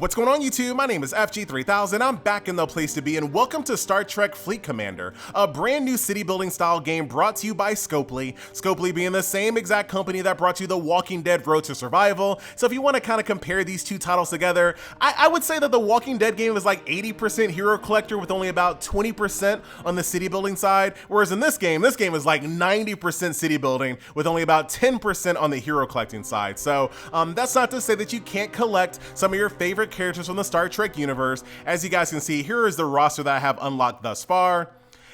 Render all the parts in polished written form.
What's going on YouTube? My name is FG3000, I'm back in the place to be, and welcome to Star Trek Fleet Commander, a brand new city building style game brought to you by Scopely. Scopely being the same exact company that brought you The Walking Dead Road to Survival. So if you want to kind of compare these two titles together, I would say that The Walking Dead game is like 80% hero collector with only about 20% on the city building side, whereas in this game is like 90% city building with only about 10% on the hero collecting side. So that's not to say that you can't collect some of your favorite characters from the Star Trek universe. As you guys can see, here is the roster that I have unlocked thus far.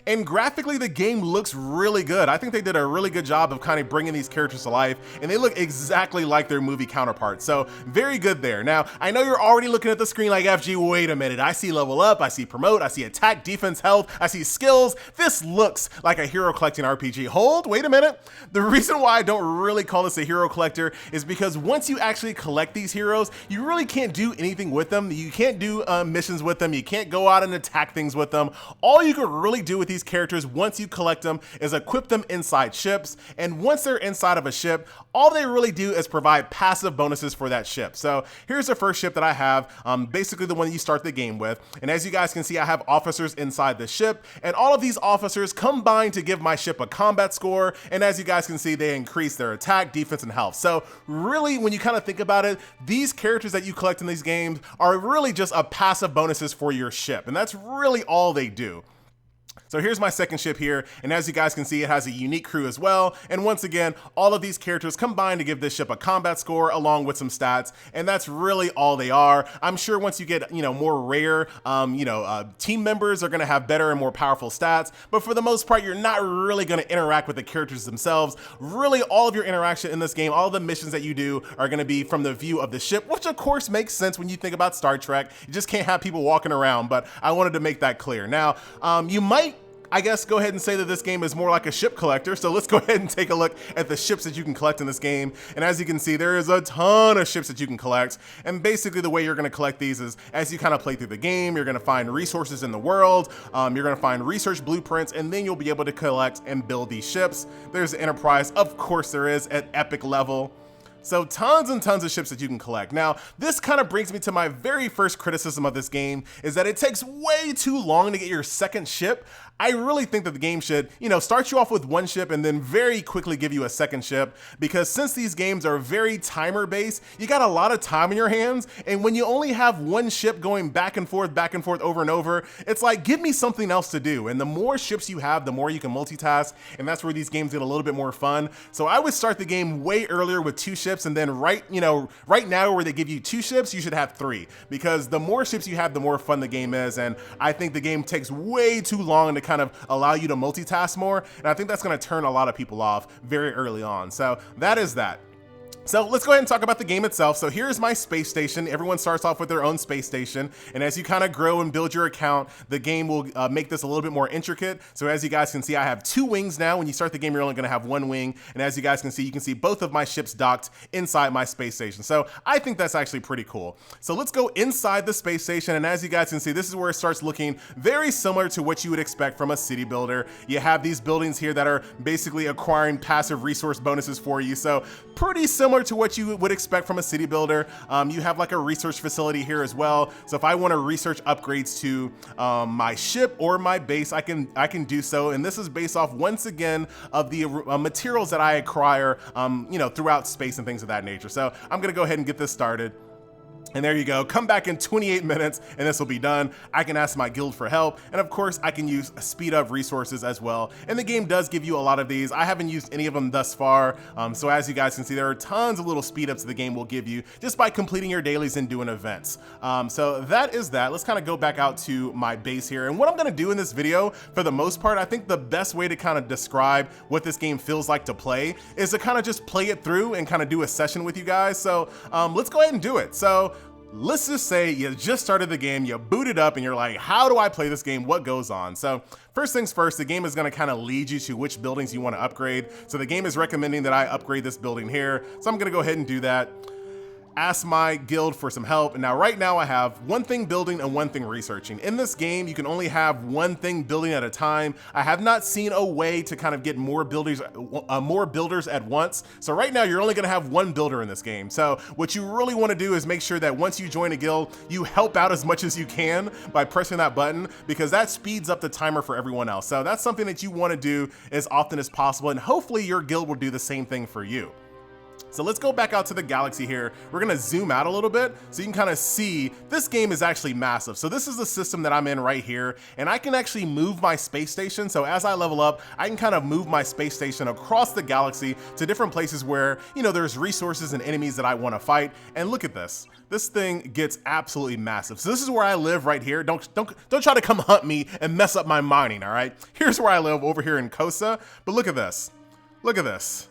And graphically, the game looks really good. I think they did a really good job of kind of bringing these characters to life, and they look exactly like their movie counterparts. So very good there. Now, I know you're already looking at the screen like, FG, wait a minute. I see level up, I see promote, I see attack, defense, health, I see skills. This looks like a hero collecting RPG. Hold, wait a minute. The reason why I don't really call this a hero collector is because once you actually collect these heroes, you really can't do anything with them. You can't do missions with them. You can't go out and attack things with them. All you can really do with these characters once you collect them is equip them inside ships, and once they're inside of a ship, all they really do is provide passive bonuses for that ship. So here's the first ship that I have, basically the one you start the game with, and as you guys can see, I have officers inside the ship, and all of these officers combine to give my ship a combat score, and as you guys can see, they increase their attack, defense, and health. So really, when you kind of think about it, these characters that you collect in these games are really just a passive bonuses for your ship, and that's really all they do. So here's my second ship here, and as you guys can see, it has a unique crew as well, and once again, all of these characters combine to give this ship a combat score along with some stats, and that's really all they are. I'm sure once you get, more rare, team members are going to have better and more powerful stats, but for the most part, you're not really going to interact with the characters themselves. Really, all of your interaction in this game, all of the missions that you do are going to be from the view of the ship, which of course makes sense when you think about Star Trek. You just can't have people walking around, but I wanted to make that clear. Now, you might, I guess, go ahead and say that this game is more like a ship collector. So let's go ahead and take a look at the ships that you can collect in this game. And as you can see, there is a ton of ships that you can collect. And basically the way you're going to collect these is as you kind of play through the game, you're going to find resources in the world. You're going to find research blueprints, and then you'll be able to collect and build these ships. There's Enterprise. Of course there is at epic level. So tons and tons of ships that you can collect. Now, this kind of brings me to my very first criticism of this game, is that it takes way too long to get your second ship. I really think that the game should, start you off with one ship and then very quickly give you a second ship, because since these games are very timer based, you got a lot of time in your hands, and when you only have one ship going back and forth over and over, it's like, give me something else to do. And the more ships you have, the more you can multitask, and that's where these games get a little bit more fun. So I would start the game way earlier with two ships, and then right now where they give you two ships, you should have three, because the more ships you have, the more fun the game is, and I think the game takes way too long to kind of allow you to multitask more, and I think that's going to turn a lot of people off very early on. So that is that. So let's go ahead and talk about the game itself. So here's my space station. Everyone starts off with their own space station, and as you kind of grow and build your account, the game will make this a little bit more intricate. So as you guys can see, I have two wings now. When you start the game, you're only going to have one wing, and as you guys can see, you can see both of my ships docked inside my space station. So I think that's actually pretty cool. So let's go inside the space station, and as you guys can see, this is where it starts looking very similar to what you would expect from a city builder. You have these buildings here that are basically acquiring passive resource bonuses for you. So pretty similar to what you would expect from a city builder. You have like a research facility here as well. So if I want to research upgrades to my ship or my base, I can do so. And this is based off, once again, of the materials that I acquire, throughout space and things of that nature. So I'm gonna go ahead and get this started. And there you go, come back in 28 minutes and this will be done. I can ask my guild for help, and of course I can use speed up resources as well. And the game does give you a lot of these. I haven't used any of them thus far, so as you guys can see, there are tons of little speed ups the game will give you just by completing your dailies and doing events. So that is that. Let's kind of go back out to my base here. And what I'm gonna do in this video, for the most part, I think the best way to kind of describe what this game feels like to play is to kind of just play it through and kind of do a session with you guys. So let's go ahead and do it. So let's just say you just started the game, you booted up, and you're like, how do I play this game? What goes on? So first things first, the game is going to kind of lead you to which buildings you want to upgrade. So the game is recommending that I upgrade this building here. So I'm going to go ahead and do that. ask my guild for some help. And now right now I have one thing building and one thing researching. In this game, you can only have one thing building at a time. I have not seen a way to kind of get more builders at once. So right now you're only gonna have one builder in this game. So what you really wanna do is make sure that once you join a guild, you help out as much as you can by pressing that button, because that speeds up the timer for everyone else. So that's something that you wanna do as often as possible, and hopefully your guild will do the same thing for you. So let's go back out to the galaxy here. We're gonna zoom out a little bit so you can kind of see this game is actually massive. So this is the system that I'm in right here, and I can actually move my space station. So as I level up, I can kind of move my space station across the galaxy to different places where, you know, there's resources and enemies that I want to fight. And look at this. This thing gets absolutely massive. So this is where I live right here. Don't try to come hunt me and mess up my mining, all right? Here's where I live over here in Kosa. But look at this. Look at this.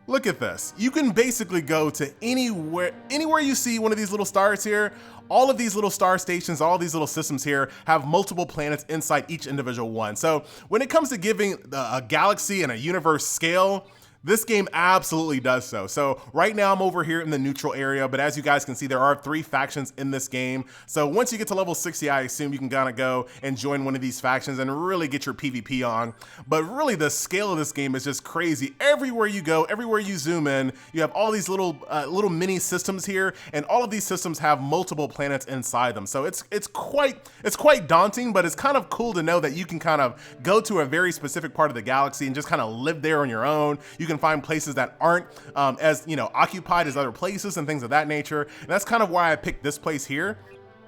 Look at this. You can basically go to anywhere you see one of these little stars here. All of these little star stations, all these little systems here have multiple planets inside each individual one. So when it comes to giving a galaxy and a universe scale, this game absolutely does so. So right now I'm over here in the neutral area, but as you guys can see, there are 3 factions in this game. So once you get to level 60, I assume you can kind of go and join one of these factions and really get your PvP on. But really the scale of this game is just crazy. Everywhere you go, everywhere you zoom in, you have all these little mini systems here, and all of these systems have multiple planets inside them. So it's quite daunting, but it's kind of cool to know that you can kind of go to a very specific part of the galaxy and just kind of live there on your own. You can find places that aren't as, you know, occupied as other places and things of that nature. And that's kind of why I picked this place here,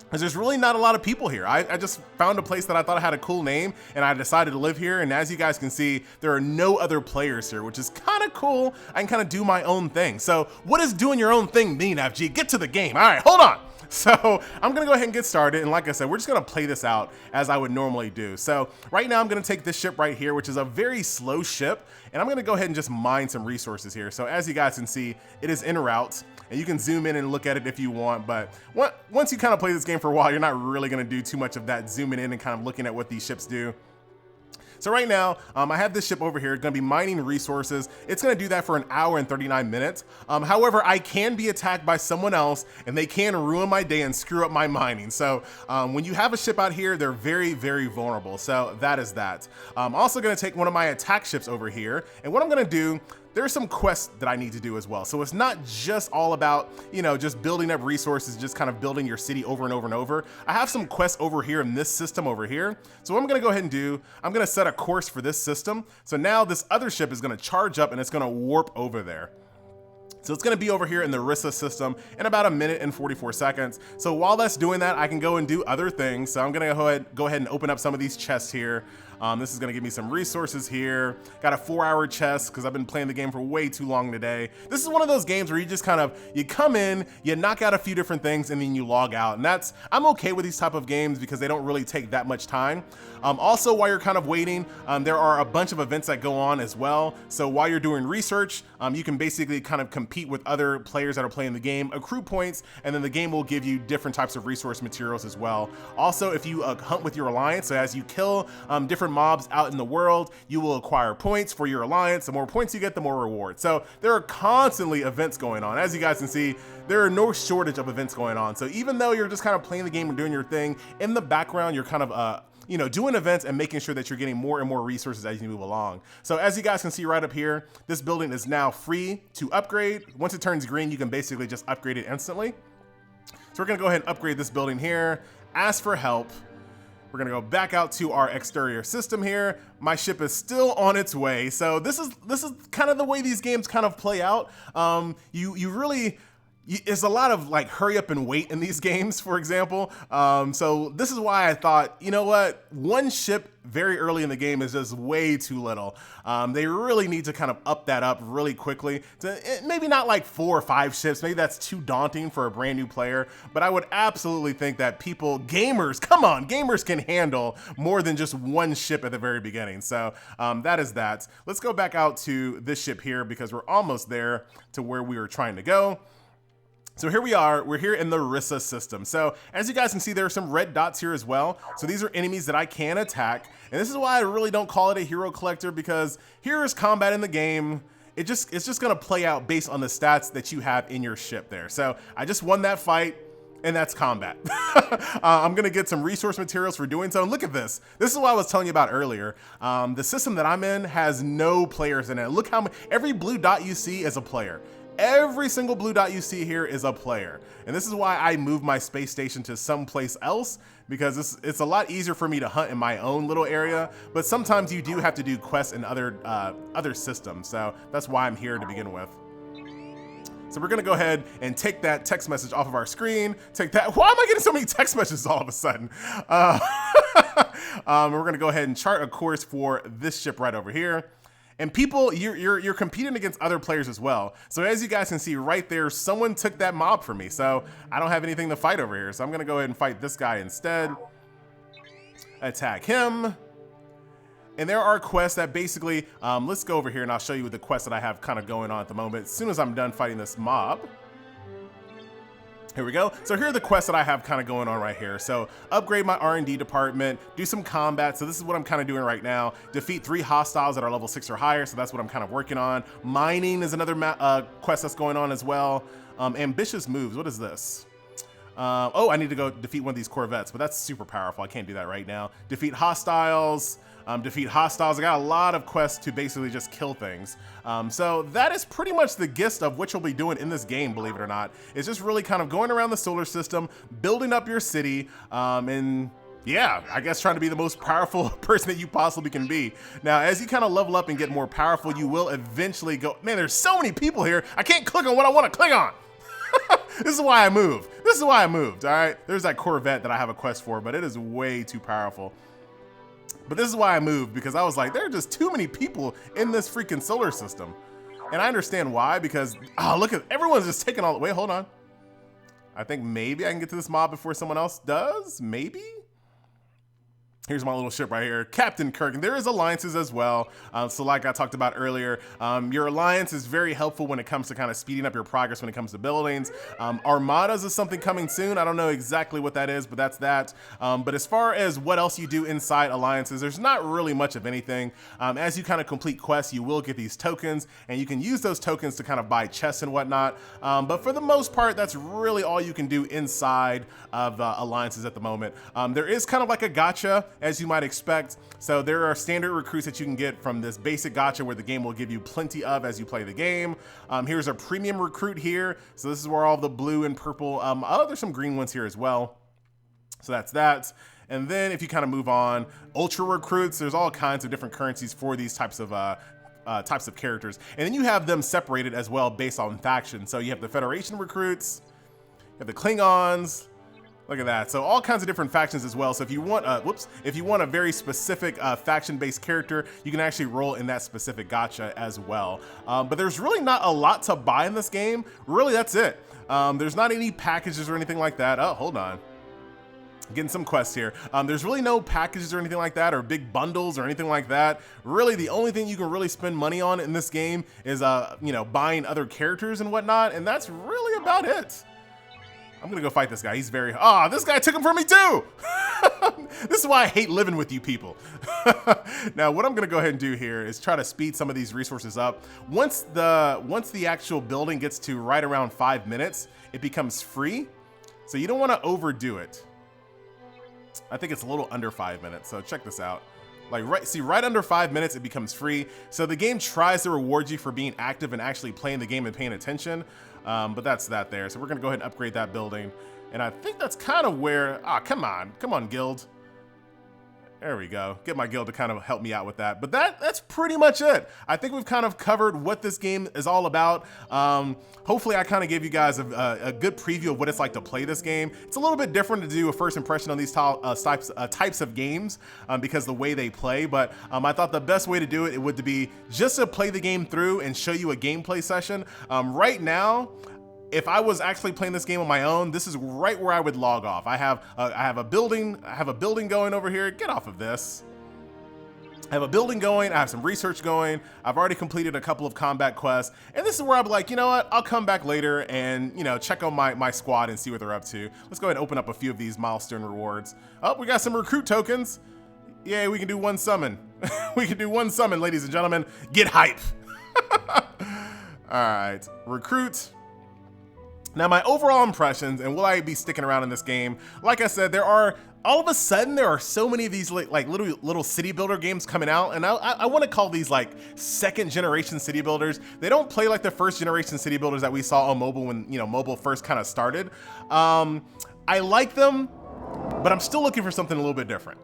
because there's really not a lot of people here. I just found a place that I thought had a cool name, and I decided to live here. And as you guys can see, there are no other players here, which is kind of cool. I can kind of do my own thing. So what does doing your own thing mean, FG? Get to the game. All right, hold on. So I'm gonna go ahead and get started, and like I said, we're just gonna play this out as I would normally do. So right now I'm gonna take this ship right here, which is a very slow ship, and I'm gonna go ahead and just mine some resources here. So as you guys can see, it is en route, and you can zoom in and look at it if you want, but once you kind of play this game for a while, you're not really gonna do too much of that zooming in and kind of looking at what these ships do. So right now, I have this ship over here, gonna be mining resources. It's gonna do that for an hour and 39 minutes. However, I can be attacked by someone else, and they can ruin my day and screw up my mining. So when you have a ship out here, they're very, very vulnerable. So that is that. I'm also gonna take one of my attack ships over here, and what I'm gonna do, there's some quests that I need to do as well. So it's not just all about, you know, just building up resources, just kind of building your city over and over and over. I have some quests over here in this system over here. So what I'm gonna go ahead and do, I'm gonna set a course for this system. So now this other ship is gonna charge up and it's gonna warp over there. So it's gonna be over here in the Rissa system in about 1 minute and 44 seconds. So while that's doing that, I can go and do other things. So I'm gonna go ahead and open up some of these chests here. This is gonna give me some resources here. Got a 4-hour chest because I've been playing the game for way too long today. This is one of those games where you just kind of, you come in, you knock out a few different things, and then you log out. And I'm okay with these type of games because they don't really take that much time. Also, while you're kind of waiting, there are a bunch of events that go on as well. So while you're doing research, you can basically kind of compete with other players that are playing the game, accrue points, and then the game will give you different types of resource materials as well. Also, if you hunt with your alliance, so as you kill different mobs out in the world, you will acquire points for your alliance. The more points you get, the more rewards. So there are constantly events going on. As you guys can see, there are no shortage of events going on. So even though you're just kind of playing the game and doing your thing, in the background, you're kind of you know, doing events and making sure that you're getting more and more resources as you move along. So as you guys can see right up here, this building is now free to upgrade. Once it turns green, you can basically just upgrade it instantly. So we're gonna go ahead and upgrade this building here, ask for help. We're gonna go back out to our exterior system here. My ship is still on its way. So this is kind of the way these games kind of play out. It's a lot of like hurry up and wait in these games, for example. So this is why I thought, you know what, one ship very early in the game is just way too little. They really need to kind of up that up really quickly. Maybe not like 4 or 5 ships, maybe that's too daunting for a brand new player, but I would absolutely think that gamers, come on, gamers can handle more than just one ship at the very beginning. So that is that. Let's go back out to this ship here because we're almost there to where we were trying to go. So here we are, we're here in the Rissa system. So as you guys can see, there are some red dots here as well. So these are enemies that I can attack. And this is why I really don't call it a hero collector, because here is combat in the game. it's just gonna play out based on the stats that you have in your ship there. So I just won that fight, and that's combat. I'm gonna get some resource materials for doing so. And look at this. This is what I was telling you about earlier. The system that I'm in has no players in it. Look how many, every blue dot you see is a player. Every single blue dot you see here is a player. And this is why I moved my space station to someplace else, because it's a lot easier for me to hunt in my own little area, but sometimes you do have to do quests in other systems. So that's why I'm here to begin with. So we're gonna go ahead and take that text message off of our screen. Take that, why am I getting so many text messages all of a sudden? We're gonna go ahead and chart a course for this ship right over here. And people, you're competing against other players as well. So as you guys can see right there, someone took that mob from me. So I don't have anything to fight over here. So I'm gonna go ahead and fight this guy instead. Attack him. And there are quests that basically, let's go over here and I'll show you the quests that I have kind of going on at the moment as soon as I'm done fighting this mob. Here we go. So here are the quests that I have kind of going on right here. So upgrade my R&D department, do some combat. So this is what I'm kind of doing right now. Defeat 3 hostiles that are level 6 or higher. So that's what I'm kind of working on. Mining is another quest that's going on as well. Ambitious moves. What is this? Oh, I need to go defeat one of these corvettes, but that's super powerful. I can't do that right now. Defeat hostiles. Defeat hostiles. I got a lot of quests to basically just kill things. So that is pretty much the gist of what you'll be doing in this game, believe it or not. It's just really kind of going around the solar system, building up your city, and yeah, I guess trying to be the most powerful person that you possibly can be. Now, as you kind of level up and get more powerful, you will eventually go, man, there's so many people here, I can't click on what I want to click on. This is why I moved. This is why I moved, all right? There's that Corvette that I have a quest for, but it is way too powerful. But this is why I moved, because I was like, there are just too many people in this freaking solar system. And I understand why, because, oh, look at, everyone's just taking all, wait, hold on. I think maybe I can get to this mob before someone else does, maybe? Here's my little ship right here, Captain Kirk. And there is alliances as well. So like I talked about earlier, your alliance is very helpful when it comes to kind of speeding up your progress when it comes to buildings. Armadas is something coming soon. I don't know exactly what that is, but that's that. But as far as what else you do inside alliances, there's not really much of anything. As you kind of complete quests, you will get these tokens, and you can use those tokens to kind of buy chests and whatnot. But for the most part, that's really all you can do inside of alliances at the moment. There is kind of like a gacha, as you might expect. So there are standard recruits that you can get from this basic gacha where the game will give you plenty of as you play the game. Here's a premium recruit here. So this is where all the blue and purple, oh, there's some green ones here as well. So that's that. And then if you kind of move on, ultra recruits, there's all kinds of different currencies for these types of characters. And then you have them separated as well based on faction. So you have the Federation recruits, you have the Klingons. Look at that. So all kinds of different factions as well. So if you want, if you want a very specific faction-based character, you can actually roll in that specific gacha as well. But there's really not a lot to buy in this game. Really, that's it. There's not any packages or anything like that. Oh, hold on. Getting some quests here. There's really no packages or anything like that, or big bundles or anything like that. Really, the only thing you can really spend money on in this game is, you know, buying other characters and whatnot, and that's really about it. I'm gonna go fight this guy. He's very, this guy took him from me too. This is why I hate living with you people. Now, what I'm gonna go ahead and do here is try to speed some of these resources up. Once the actual building gets to right around 5 minutes, it becomes free. So you don't wanna overdo it. I think it's a little under 5 minutes, so check this out. Like right under 5 minutes, it becomes free. So the game tries to reward you for being active and actually playing the game and paying attention. But that's that there. So we're gonna go ahead and upgrade that building. And I think that's kind of where, come on, guild. There we go. Get my guild to kind of help me out with that. But that's pretty much it. I think we've kind of covered what this game is all about. Hopefully I kind of gave you guys a good preview of what it's like to play this game. It's a little bit different to do a first impression on these types of games because the way they play. But I thought the best way to do it would be just to play the game through and show you a gameplay session. Right now, if I was actually playing this game on my own, this is right where I would log off. I have a building going over here. Get off of this. I have a building going, I have some research going, I've already completed a couple of combat quests, and this is where I'm like, you know what, I'll come back later and, you know, check on my squad and see what they're up to. Let's go ahead and open up a few of these milestone rewards. Oh, we got some recruit tokens. Yay, we can do one summon. We can do one summon, ladies and gentlemen. Get hype. All right, recruit. Now, my overall impressions, and will I be sticking around in this game? Like I said, all of a sudden, there are so many of these like little city builder games coming out, and I want to call these like second generation city builders. They don't play like the first generation city builders that we saw on mobile when, you know, mobile first kind of started. I like them, but I'm still looking for something a little bit different.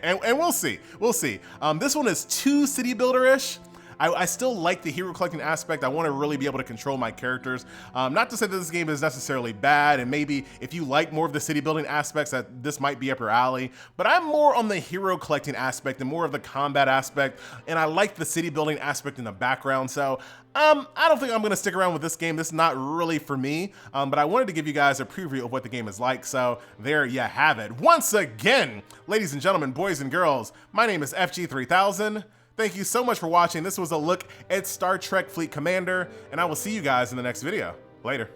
and we'll see, this one is too city builder-ish. I still like the hero collecting aspect. I want to really be able to control my characters. Not to say that this game is necessarily bad, and maybe if you like more of the city building aspects, that this might be up your alley, but I'm more on the hero collecting aspect and more of the combat aspect, and I like the city building aspect in the background, so I don't think I'm going to stick around with this game. This is not really for me, but I wanted to give you guys a preview of what the game is like, so there you have it. Once again, ladies and gentlemen, boys and girls, my name is FG3000. Thank you so much for watching. This was a look at Star Trek Fleet Commander, and I will see you guys in the next video. Later.